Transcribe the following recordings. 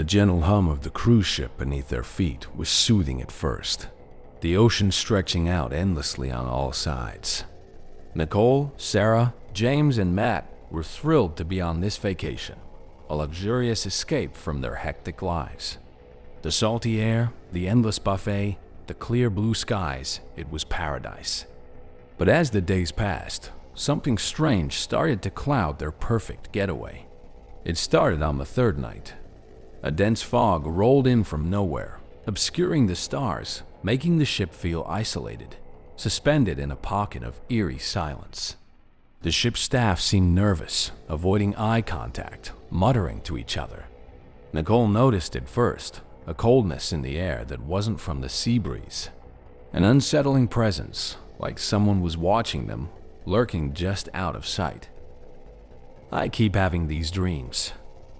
The gentle hum of the cruise ship beneath their feet was soothing at first, the ocean stretching out endlessly on all sides. Nicole, Sarah, James, and Matt were thrilled to be on this vacation, a luxurious escape from their hectic lives. The salty air, the endless buffet, the clear blue skies, it was paradise. But as the days passed, something strange started to cloud their perfect getaway. It started on the third night. A dense fog rolled in from nowhere, obscuring the stars, making the ship feel isolated, suspended in a pocket of eerie silence. The ship's staff seemed nervous, avoiding eye contact, muttering to each other. Nicole noticed it first, a coldness in the air that wasn't from the sea breeze. An unsettling presence, like someone was watching them, lurking just out of sight. "I keep having these dreams,"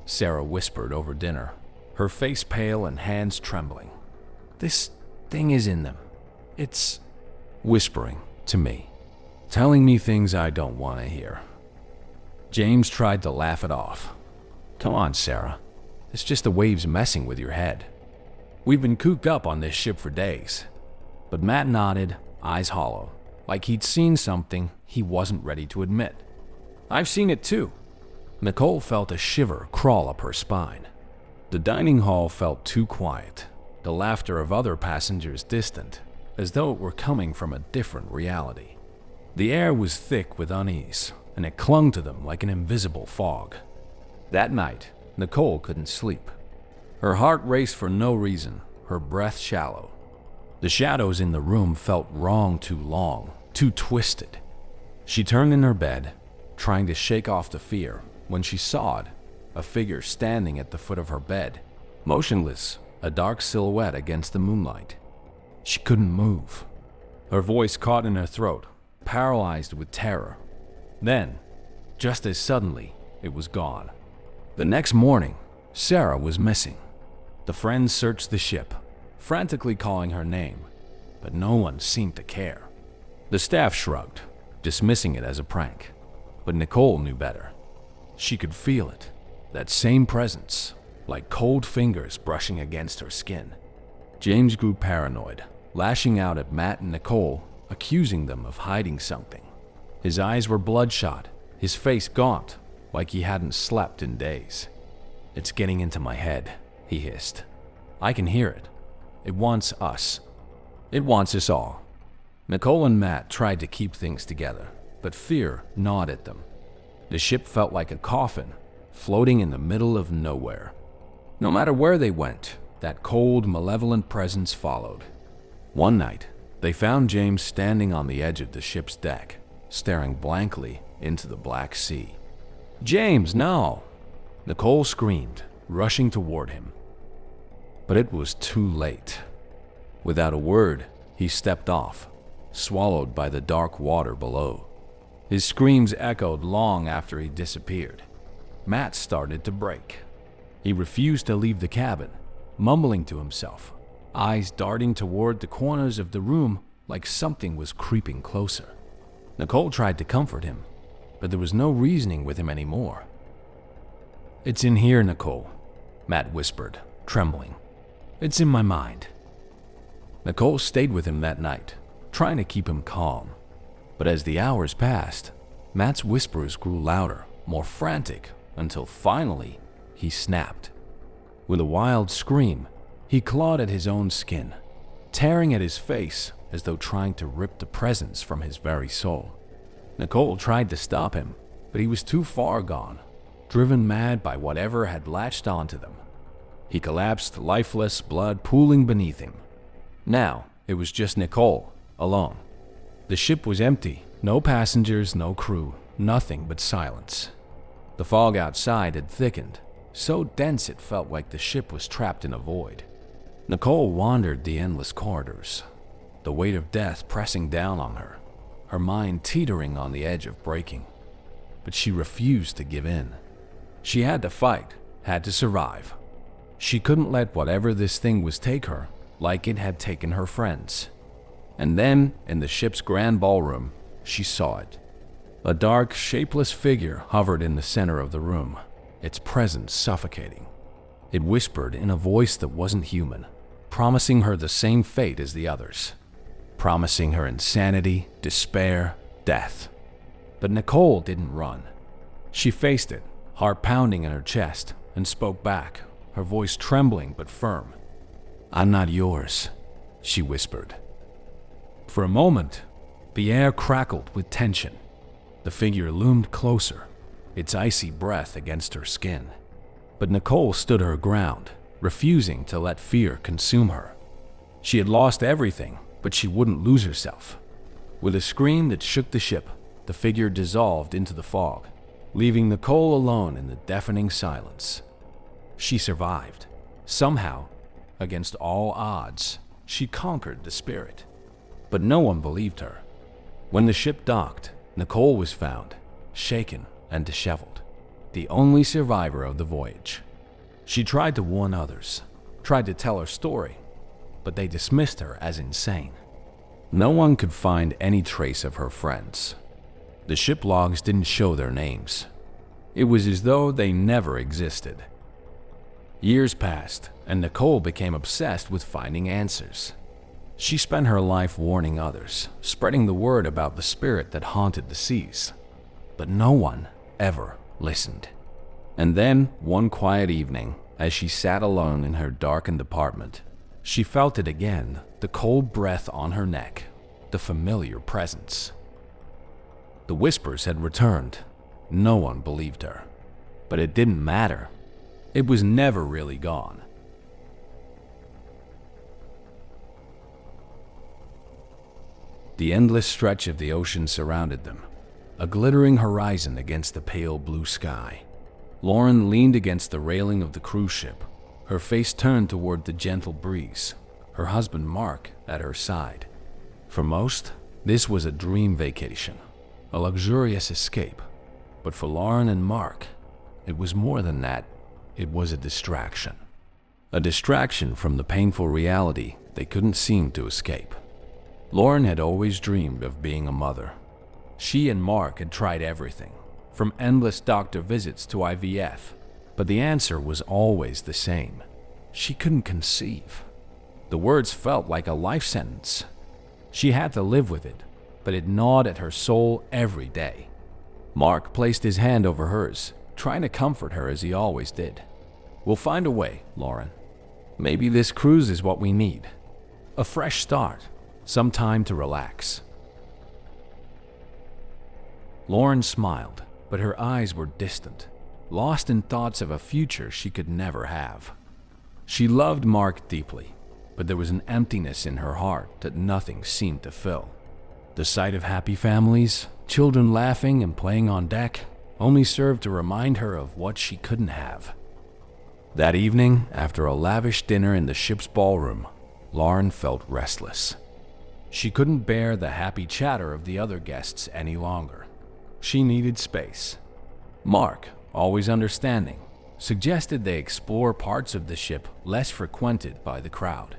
Sarah whispered over dinner, her face pale and hands trembling. "This thing is in them. It's whispering to me, telling me things I don't want to hear." James tried to laugh it off. "Come on, Sarah. It's just the waves messing with your head. We've been cooped up on this ship for days." But Matt nodded, eyes hollow, like he'd seen something he wasn't ready to admit. "I've seen it too." Nicole felt a shiver crawl up her spine. The dining hall felt too quiet, the laughter of other passengers distant, as though it were coming from a different reality. The air was thick with unease, and it clung to them like an invisible fog. That night, Nicole couldn't sleep. Her heart raced for no reason, her breath shallow. The shadows in the room felt wrong too long, too twisted. She turned in her bed, trying to shake off the fear, when she saw it, a figure standing at the foot of her bed, motionless, a dark silhouette against the moonlight. She couldn't move. Her voice caught in her throat, paralyzed with terror. Then, just as suddenly, it was gone. The next morning, Sarah was missing. The friends searched the ship, frantically calling her name, but no one seemed to care. The staff shrugged, dismissing it as a prank, but Nicole knew better. She could feel it, that same presence, like cold fingers brushing against her skin. James grew paranoid, lashing out at Matt and Nicole, accusing them of hiding something. His eyes were bloodshot, his face gaunt, like he hadn't slept in days. "It's getting into my head," he hissed. "I can hear it. It wants us. It wants us all." Nicole and Matt tried to keep things together, but fear gnawed at them. The ship felt like a coffin, floating in the middle of nowhere. No matter where they went, that cold, malevolent presence followed. One night, they found James standing on the edge of the ship's deck, staring blankly into the Black Sea. "James, no!" Nicole screamed, rushing toward him. But it was too late. Without a word, he stepped off, swallowed by the dark water below. His screams echoed long after he disappeared. Matt started to break. He refused to leave the cabin, mumbling to himself, eyes darting toward the corners of the room like something was creeping closer. Nicole tried to comfort him, but there was no reasoning with him anymore. "It's in here, Nicole," Matt whispered, trembling. "It's in my mind." Nicole stayed with him that night, trying to keep him calm. But as the hours passed, Matt's whispers grew louder, more frantic, until finally he snapped. With a wild scream, he clawed at his own skin, tearing at his face as though trying to rip the presence from his very soul. Nicole tried to stop him, but he was too far gone, driven mad by whatever had latched onto them. He collapsed, lifeless, blood pooling beneath him. Now it was just Nicole, alone. The ship was empty, no passengers, no crew, nothing but silence. The fog outside had thickened, so dense it felt like the ship was trapped in a void. Nicole wandered the endless corridors, the weight of death pressing down on her, her mind teetering on the edge of breaking. But she refused to give in. She had to fight, had to survive. She couldn't let whatever this thing was take her, like it had taken her friends. And then, in the ship's grand ballroom, she saw it. A dark, shapeless figure hovered in the center of the room, its presence suffocating. It whispered in a voice that wasn't human, promising her the same fate as the others, promising her insanity, despair, death. But Nicole didn't run. She faced it, heart pounding in her chest, and spoke back, her voice trembling but firm. "I'm not yours," she whispered. For a moment, the air crackled with tension. The figure loomed closer, its icy breath against her skin. But Nicole stood her ground, refusing to let fear consume her. She had lost everything, but she wouldn't lose herself. With a scream that shook the ship, the figure dissolved into the fog, leaving Nicole alone in the deafening silence. She survived. Somehow, against all odds, she conquered the spirit. But no one believed her. When the ship docked, Nicole was found, shaken and disheveled, the only survivor of the voyage. She tried to warn others, tried to tell her story, but they dismissed her as insane. No one could find any trace of her friends. The ship logs didn't show their names. It was as though they never existed. Years passed, and Nicole became obsessed with finding answers. She spent her life warning others, spreading the word about the spirit that haunted the seas. But no one ever listened. And then, one quiet evening, as she sat alone in her darkened apartment, she felt it again, the cold breath on her neck, the familiar presence. The whispers had returned. No one believed her. But it didn't matter. It was never really gone. The endless stretch of the ocean surrounded them, a glittering horizon against the pale blue sky. Lauren leaned against the railing of the cruise ship, her face turned toward the gentle breeze, her husband Mark at her side. For most, this was a dream vacation, a luxurious escape. But for Lauren and Mark, it was more than that. It was a distraction. A distraction from the painful reality they couldn't seem to escape. Lauren had always dreamed of being a mother. She and Mark had tried everything, from endless doctor visits to IVF, but the answer was always the same. She couldn't conceive. The words felt like a life sentence. She had to live with it, but it gnawed at her soul every day. Mark placed his hand over hers, trying to comfort her as he always did. "We'll find a way, Lauren. Maybe this cruise is what we need. A fresh start, some time to relax." Lauren smiled, but her eyes were distant, lost in thoughts of a future she could never have. She loved Mark deeply, but there was an emptiness in her heart that nothing seemed to fill. The sight of happy families, children laughing and playing on deck, only served to remind her of what she couldn't have. That evening, after a lavish dinner in the ship's ballroom, Lauren felt restless. She couldn't bear the happy chatter of the other guests any longer. She needed space. Mark, always understanding, suggested they explore parts of the ship less frequented by the crowd.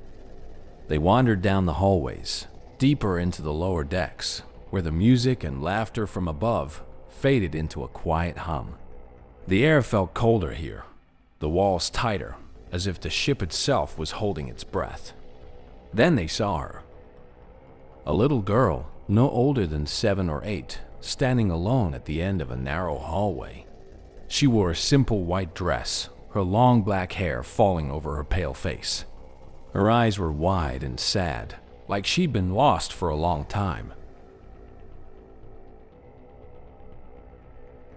They wandered down the hallways, deeper into the lower decks, where the music and laughter from above faded into a quiet hum. The air felt colder here, the walls tighter, as if the ship itself was holding its breath. Then they saw her. A little girl, no older than 7 or 8, standing alone at the end of a narrow hallway. She wore a simple white dress, her long black hair falling over her pale face. Her eyes were wide and sad, like she'd been lost for a long time.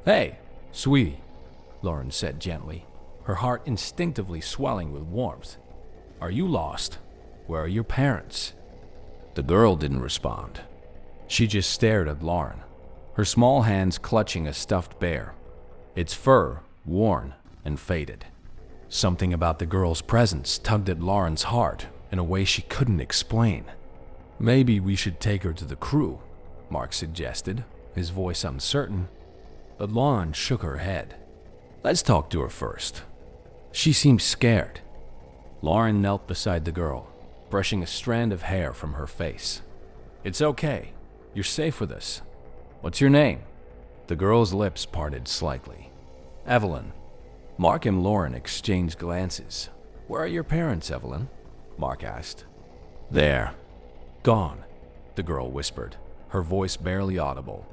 "Hey, sweetie," Lauren said gently, her heart instinctively swelling with warmth. "Are you lost? Where are your parents?" The girl didn't respond. She just stared at Lauren, her small hands clutching a stuffed bear, its fur worn and faded. Something about the girl's presence tugged at Lauren's heart in a way she couldn't explain. "Maybe we should take her to the crew," Mark suggested, his voice uncertain. But Lauren shook her head. "Let's talk to her first." She seemed scared. Lauren knelt beside the girl, brushing a strand of hair from her face. "It's okay. You're safe with us. What's your name?" The girl's lips parted slightly. "Evelyn." Mark and Lauren exchanged glances. "Where are your parents, Evelyn?" Mark asked. "There. Gone," the girl whispered, her voice barely audible.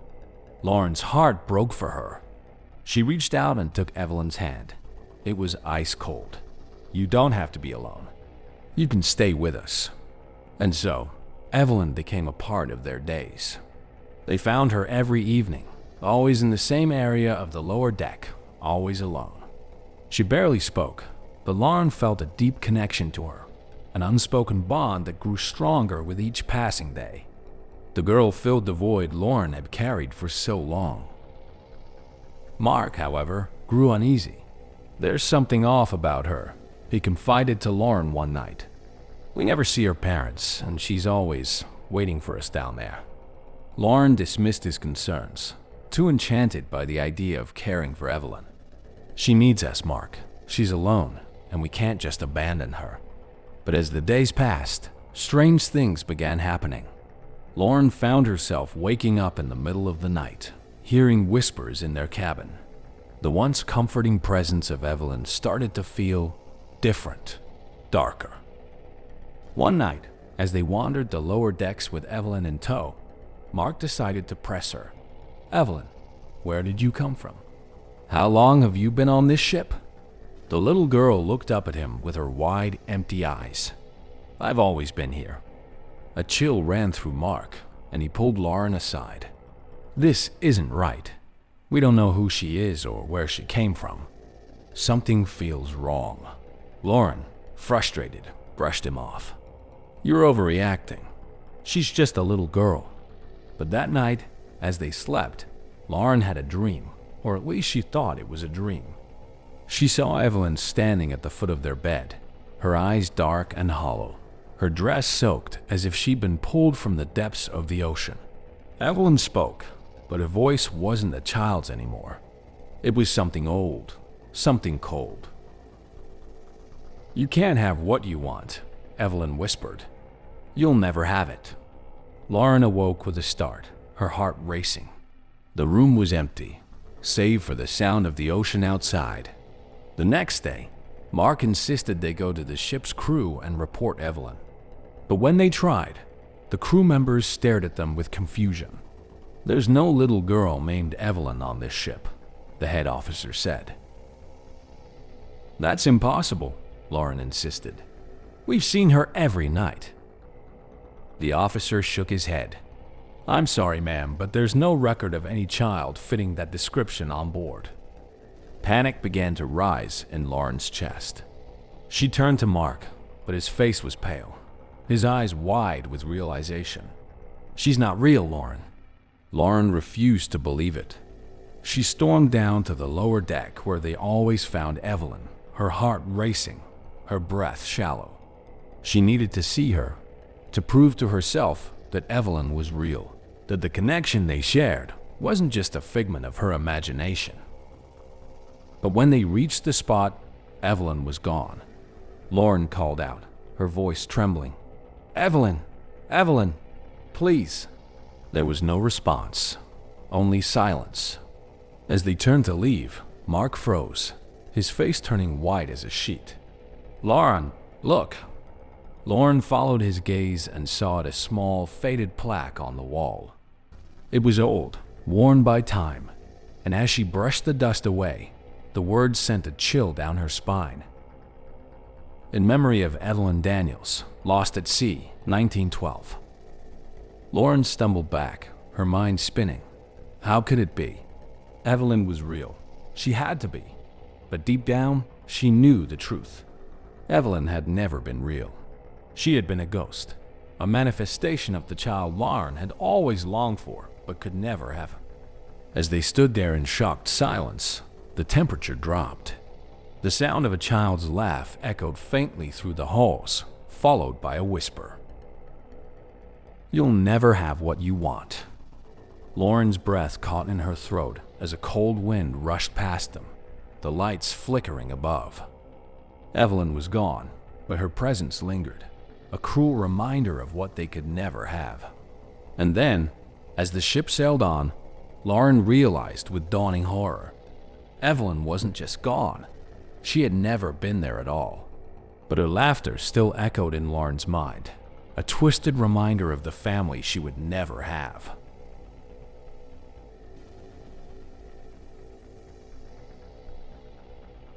Lauren's heart broke for her. She reached out and took Evelyn's hand. It was ice cold. "You don't have to be alone. You can stay with us." And so, Evelyn became a part of their days. They found her every evening, always in the same area of the lower deck, always alone. She barely spoke, but Lauren felt a deep connection to her, an unspoken bond that grew stronger with each passing day. The girl filled the void Lauren had carried for so long. Mark, however, grew uneasy. "There's something off about her," he confided to Lauren one night. "We never see her parents, and she's always waiting for us down there." Lauren dismissed his concerns, too enchanted by the idea of caring for Evelyn. "She needs us, Mark. She's alone, and we can't just abandon her." But as the days passed, strange things began happening. Lauren found herself waking up in the middle of the night, hearing whispers in their cabin. The once comforting presence of Evelyn started to feel different, darker. One night, as they wandered the lower decks with Evelyn in tow, Mark decided to press her. "Evelyn, where did you come from? How long have you been on this ship?" The little girl looked up at him with her wide, empty eyes. "I've always been here." A chill ran through Mark, and he pulled Lauren aside. "This isn't right. We don't know who she is or where she came from. Something feels wrong." Lauren, frustrated, brushed him off. "You're overreacting. She's just a little girl." But that night, as they slept, Lauren had a dream, or at least she thought it was a dream. She saw Evelyn standing at the foot of their bed, her eyes dark and hollow, her dress soaked as if she'd been pulled from the depths of the ocean. Evelyn spoke, but her voice wasn't a child's anymore. It was something old, something cold. "You can't have what you want," Evelyn whispered. "You'll never have it." Lauren awoke with a start, her heart racing. The room was empty, save for the sound of the ocean outside. The next day, Mark insisted they go to the ship's crew and report Evelyn. But when they tried, the crew members stared at them with confusion. "There's no little girl named Evelyn on this ship," the head officer said. "That's impossible," Lauren insisted. "We've seen her every night." The officer shook his head. "I'm sorry, ma'am, but there's no record of any child fitting that description on board." Panic began to rise in Lauren's chest. She turned to Mark, but his face was pale, his eyes wide with realization. "She's not real, Lauren." Lauren refused to believe it. She stormed down to the lower deck where they always found Evelyn, her heart racing, her breath shallow. She needed to see her, to prove to herself that Evelyn was real, that the connection they shared wasn't just a figment of her imagination. But when they reached the spot, Evelyn was gone. Lauren called out, her voice trembling. "Evelyn! Evelyn! Please!" There was no response, only silence. As they turned to leave, Mark froze, his face turning white as a sheet. "Lauren, look!" Lauren followed his gaze and saw a small, faded plaque on the wall. It was old, worn by time, and as she brushed the dust away, the words sent a chill down her spine. "In memory of Evelyn Daniels, lost at sea, 1912. Lauren stumbled back, her mind spinning. How could it be? Evelyn was real. She had to be. But deep down, she knew the truth. Evelyn had never been real. She had been a ghost, a manifestation of the child Lauren had always longed for, but could never have. As they stood there in shocked silence, the temperature dropped. The sound of a child's laugh echoed faintly through the halls, followed by a whisper. "You'll never have what you want." Lauren's breath caught in her throat as a cold wind rushed past them, the lights flickering above. Evelyn was gone, but her presence lingered, a cruel reminder of what they could never have. And then, as the ship sailed on, Lauren realized with dawning horror, Evelyn wasn't just gone, She had never been there at all. But her laughter still echoed in Lauren's mind, a twisted reminder of the family she would never have.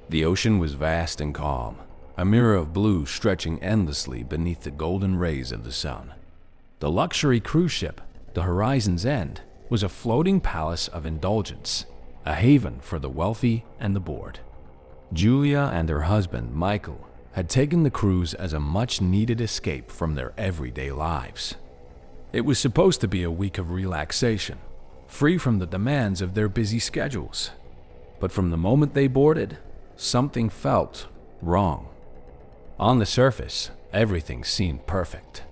The ocean was vast and calm, a mirror of blue stretching endlessly beneath the golden rays of the sun. The luxury cruise ship, the Horizon's End, was a floating palace of indulgence, a haven for the wealthy and the bored. Julia and her husband, Michael, had taken the cruise as a much-needed escape from their everyday lives. It was supposed to be a week of relaxation, free from the demands of their busy schedules. But from the moment they boarded, something felt wrong. On the surface, everything seemed perfect.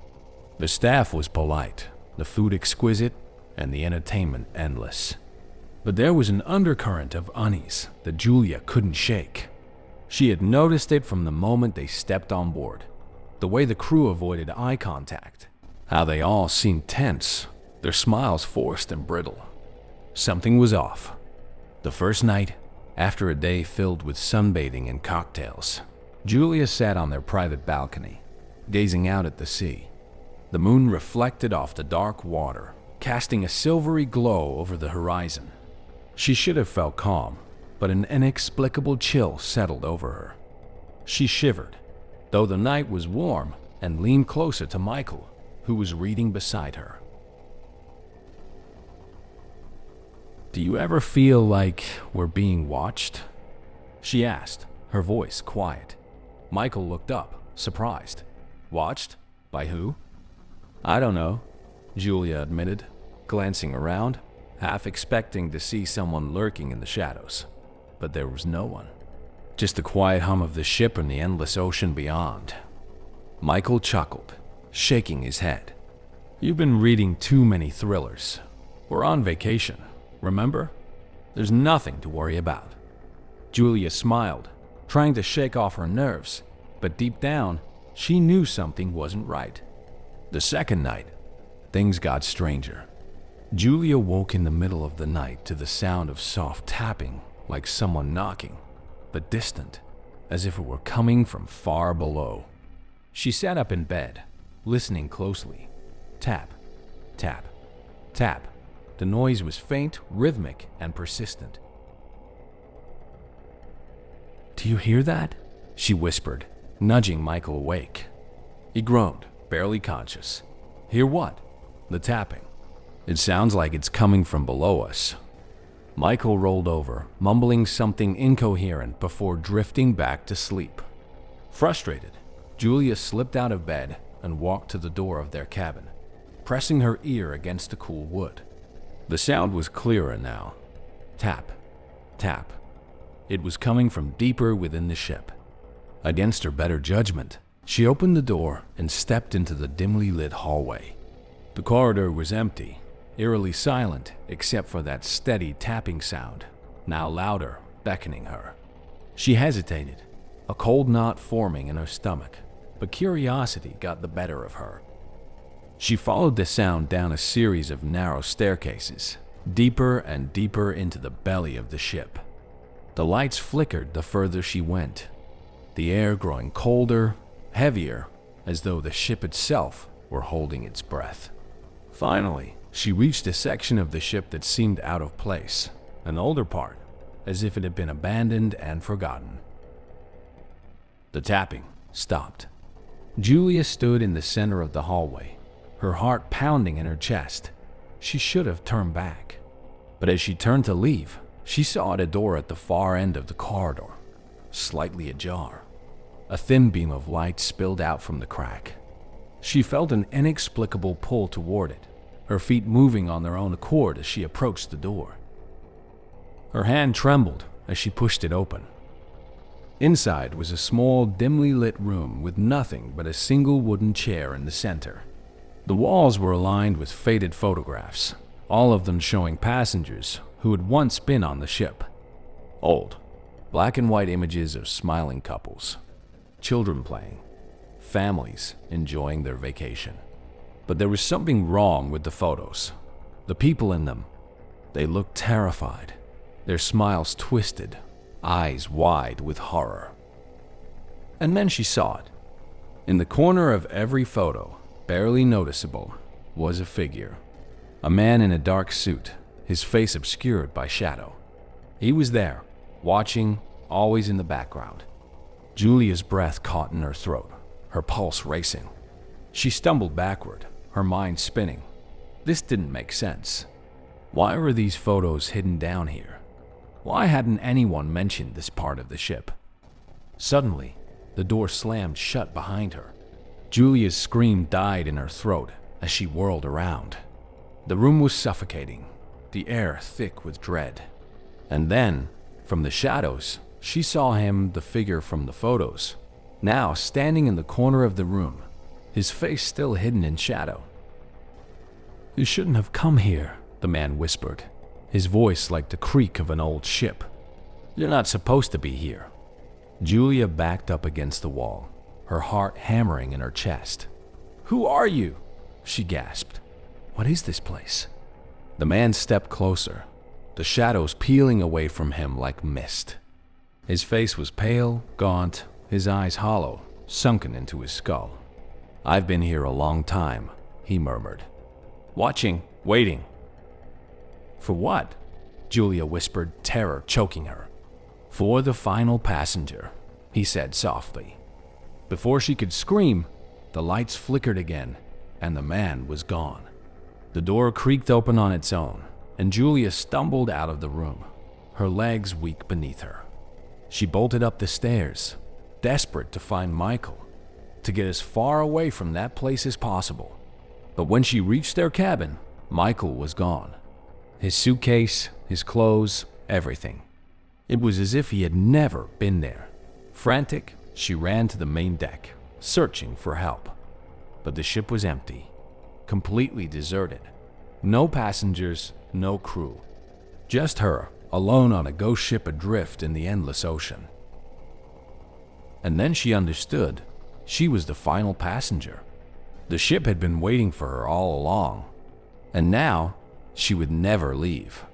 The staff was polite, the food exquisite, and the entertainment endless. But there was an undercurrent of unease that Julia couldn't shake. She had noticed it from the moment they stepped on board. The way the crew avoided eye contact, how they all seemed tense, their smiles forced and brittle. Something was off. The first night, after a day filled with sunbathing and cocktails, Julia sat on their private balcony, gazing out at the sea. The moon reflected off the dark water, casting a silvery glow over the horizon. She should have felt calm, but an inexplicable chill settled over her. She shivered, though the night was warm, and leaned closer to Michael, who was reading beside her. "Do you ever feel like we're being watched?" she asked, her voice quiet. Michael looked up, surprised. "Watched? By who?" "I don't know," Julia admitted, glancing around, half expecting to see someone lurking in the shadows. But there was no one. Just the quiet hum of the ship and the endless ocean beyond. Michael chuckled, shaking his head. "You've been reading too many thrillers. We're on vacation, remember? There's nothing to worry about." Julia smiled, trying to shake off her nerves, but deep down, she knew something wasn't right. The second night, things got stranger. Julia woke in the middle of the night to the sound of soft tapping, like someone knocking, but distant, as if it were coming from far below. She sat up in bed, listening closely. Tap, tap, tap. The noise was faint, rhythmic, and persistent. "Do you hear that?" she whispered, nudging Michael awake. He groaned, barely conscious. "Hear what?" "The tapping. It sounds like it's coming from below us." Michael rolled over, mumbling something incoherent before drifting back to sleep. Frustrated, Julia slipped out of bed and walked to the door of their cabin, pressing her ear against the cool wood. The sound was clearer now. Tap, tap. It was coming from deeper within the ship. Against her better judgment, she opened the door and stepped into the dimly lit hallway. The corridor was empty, eerily silent except for that steady tapping sound, now louder, beckoning her. She hesitated, a cold knot forming in her stomach, but curiosity got the better of her. She followed the sound down a series of narrow staircases, deeper and deeper into the belly of the ship. The lights flickered the further she went, the air growing colder, heavier, as though the ship itself were holding its breath. Finally, she reached a section of the ship that seemed out of place, an older part, as if it had been abandoned and forgotten. The tapping stopped. Julia stood in the center of the hallway, her heart pounding in her chest. She should have turned back. But as she turned to leave, she saw a door at the far end of the corridor, slightly ajar. A thin beam of light spilled out from the crack. She felt an inexplicable pull toward it, her feet moving on their own accord as she approached the door. Her hand trembled as she pushed it open. Inside was a small, dimly lit room with nothing but a single wooden chair in the center. The walls were lined with faded photographs, all of them showing passengers who had once been on the ship. Old, black and white images of smiling couples, children playing, families enjoying their vacation. But there was something wrong with the photos. The people in them, they looked terrified, their smiles twisted, eyes wide with horror. And then she saw it. In the corner of every photo, barely noticeable, was a figure. A man in a dark suit, his face obscured by shadow. He was there, watching, always in the background. Julia's breath caught in her throat, her pulse racing. She stumbled backward, her mind spinning. This didn't make sense. Why were these photos hidden down here? Why hadn't anyone mentioned this part of the ship? Suddenly, the door slammed shut behind her. Julia's scream died in her throat as she whirled around. The room was suffocating, the air thick with dread. And then, from the shadows, she saw him, the figure from the photos, now standing in the corner of the room, his face still hidden in shadow. "You shouldn't have come here," the man whispered, his voice like the creak of an old ship. "You're not supposed to be here." Julia backed up against the wall, her heart hammering in her chest. "Who are you?" she gasped. "What is this place?" The man stepped closer, the shadows peeling away from him like mist. His face was pale, gaunt, his eyes hollow, sunken into his skull. "I've been here a long time," he murmured. "Watching, waiting." "For what?" Julia whispered, terror choking her. "For the final passenger," he said softly. Before she could scream, the lights flickered again, and the man was gone. The door creaked open on its own, and Julia stumbled out of the room, her legs weak beneath her. She bolted up the stairs, desperate to find Michael, to get as far away from that place as possible. But when she reached their cabin, Michael was gone. His suitcase, his clothes, everything. It was as if he had never been there. Frantic, she ran to the main deck, searching for help. But the ship was empty, completely deserted. No passengers, no crew. Just her, alone on a ghost ship adrift in the endless ocean. And then she understood. She was the final passenger. The ship had been waiting for her all along, and now she would never leave.